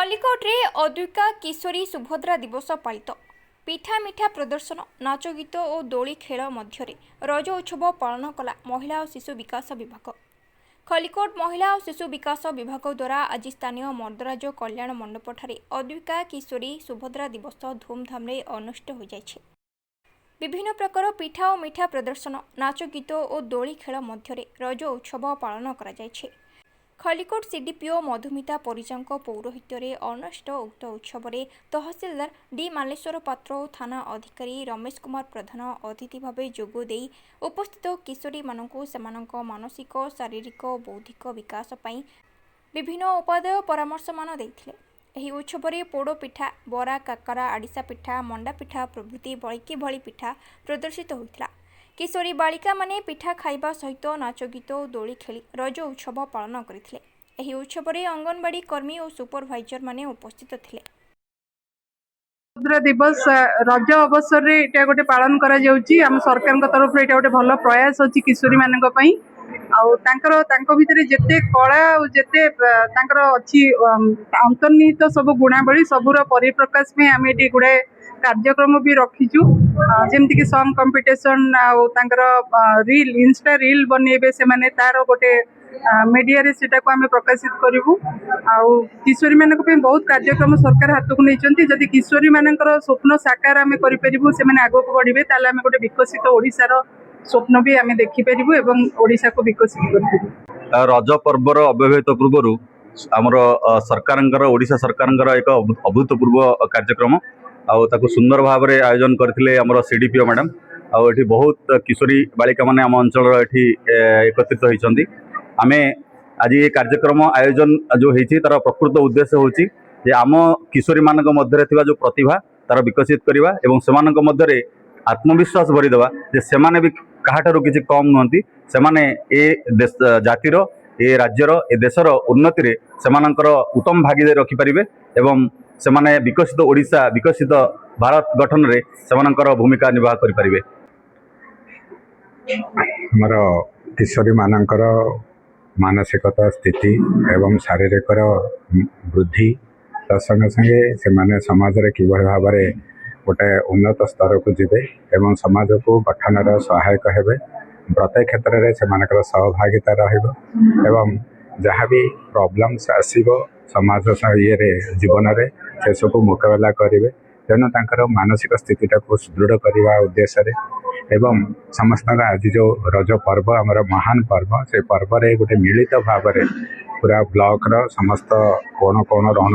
खलिकोटे अद्विका किशोरी सुभद्रा दिवस पालित पिठा मिठा प्रदर्शन नाच गीत और दोली खेल मध्य रज उत्सव पालन कला महिला और शिशु विकास विभाग। खलिकोट महिला और शिशु विकास विभाग द्वारा आज स्थानीय मर्दराज कल्याण मंडपठारे अद्विका किशोरी सुभद्रा दिवस धूमधाम अनुष्ठित हो जाइछे। विभिन्न प्रकार पिठा और मिठा प्रदर्शन नाच गीत और दोली खेल मध्य रज उत्सव पालन करा जाइछे। खलिकोट सीडीपीओ मधुमिता परिजा पौरोहित्य अनुष्ठित उक्त उत्सव में तहसीलदार डी मालेश्वर पात्र और थाना अधिकारी रमेश कुमार प्रधान अतिथि भाव जोगदे उपस्थित किशोरी मानू सेमानक मानसिक शारीरिक और बौद्धिक विकास पाई विभिन्न उपादेय परामर्श मान देथिले। एही उत्सव में पोड़ पिठा बरा काकरा आड़िशा पिठा मंडा पिठा प्रभृति बड़की भली पिठा प्रदर्शित होता। किशोरी बालिका माने पिठा खाइबा सहित नाच गीत और दोली खेली रज उत्सव पालन करथिले। एही उत्सव में अंगनवाड़ी कर्मी और सुपरभाइजर माने उपस्थित थिले। सुभद्रा दिवस रज अवसर रे एटा गोटे पालन करा जाउची। हम सरकार के तरफ रे एटा गोटे भलो प्रयास अछि किशोरी मानक पई। आउ तांको भितरे जेते कला और जेते तांकर अछि अंतर्निहित सब गुणावली सबुर परिप्रकाश में आम एटी गुडे कार्यक्रम भी रखीचु। जेमती कि song competition reel insta reel बनइबे से माने तार गोटे मीडिया रे सेटा को आम प्रकाशित करूँ। आउ किशोरी मानक पे बहुत कार्यक्रम सरकार हाथ को नहीं। जदि किशोरी मानकर स्वप्न साकार आम करूँ से आगे को बढ़े ताले आम गोटे विकसित ओडिशार स्वप्न भी आम देखिपारू एवं ओडिशा को विकसित कर। रज पर्वर अव्यवहित पूर्व आमर सरकार ओडिशा सरकार एक अभूतपूर्व कार्यक्रम आउ सुंदर भाव में आयोजन करथिले हमर सीडीपीओ मैडम। आउ एठी बहुत किशोरी बालिका माने आम अंचल एठी एकत्रित होइछंती। आमे आज ये कार्यक्रम आयोजन जो होइछि तार प्रकृत उद्देश्य होछि जे आम किशोरी मानक मध्य थिबा जो प्रतिभा तार विकसित करबा एवं सेमानक मध्य आत्मविश्वास भरी देबा जे सेमाने भी काहाठारु किछि कम नहंती। सेमाने ए देश जातिर ए राज्यर ए देशर उन्नति रे सेमानकर उत्तम भागीदारी रखि परिबे एवं सेमाने विकसित ओडिशा विकसित भारत गठन रे सेमानकर भूमिका निर्वाह करि परिबे। हमर किशोरी मानकर मानसिकता स्थिति एवं शारीरिक वृद्धि संगे संगे से माने समाज रे किभଳି भाबरे गोटे उन्नत स्तर को जिबे एवं समाज को गठन सहायक हेबे। प्रत्येक क्षेत्र में से सहभागिता रहिबो एवं जहाँ भी प्रॉब्लम्स आसीबो समाज ये जीवन रे से सब मुकाबला करेंगे। तेणु तांकर मानसिक स्थिति को सुदृढ़ करने उद्देश्य एवं समस्त आज जो रज पर्व आमर महान पर्व से पर्व रे गोटे मिलित भाव में पूरा ब्लॉक रो समस्त कोण कोण रण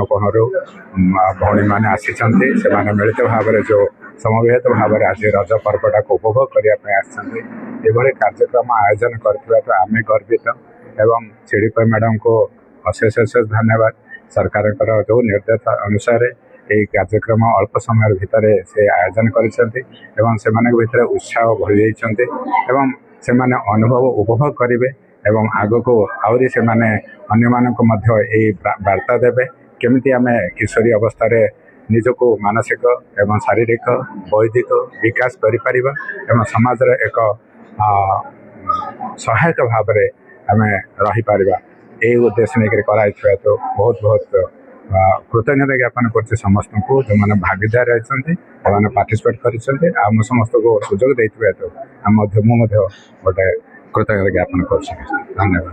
भौणी मैंने आसी मिलित भाव में जो समवेत भाव में आज रज पर्वटा को उपभोग करने कार्यक्रम आयोजन कर आम गर्वित एवं सीडीपीओ मैडम को अशेष अशेष धन्यवाद। सरकार जो निर्देश अनुसार ये कार्यक्रम अल्प समय भितर से आयोजन कर उत्साह भरी एवं से अनुभव उपभोग करेंगे एवं आग को आहरी से अन्य वार्ता देवे केमिति आम किशोरी अवस्था निजको मानसिक एवं शारीरिक बौद्धिक विकास करिपारिबा एवं समाज एक सहायक भाव में आम रही पारिबा। यही उद्देश्य नहीं कराई तो बहुत बहुत कृतज्ञता ज्ञापन कर समस्त को जो मैंने भागीदार रही पार्टिसिपेट कर समस्त को सुजोग देते तो गोटे कृतज्ञता ज्ञापन कर। धन्यवाद।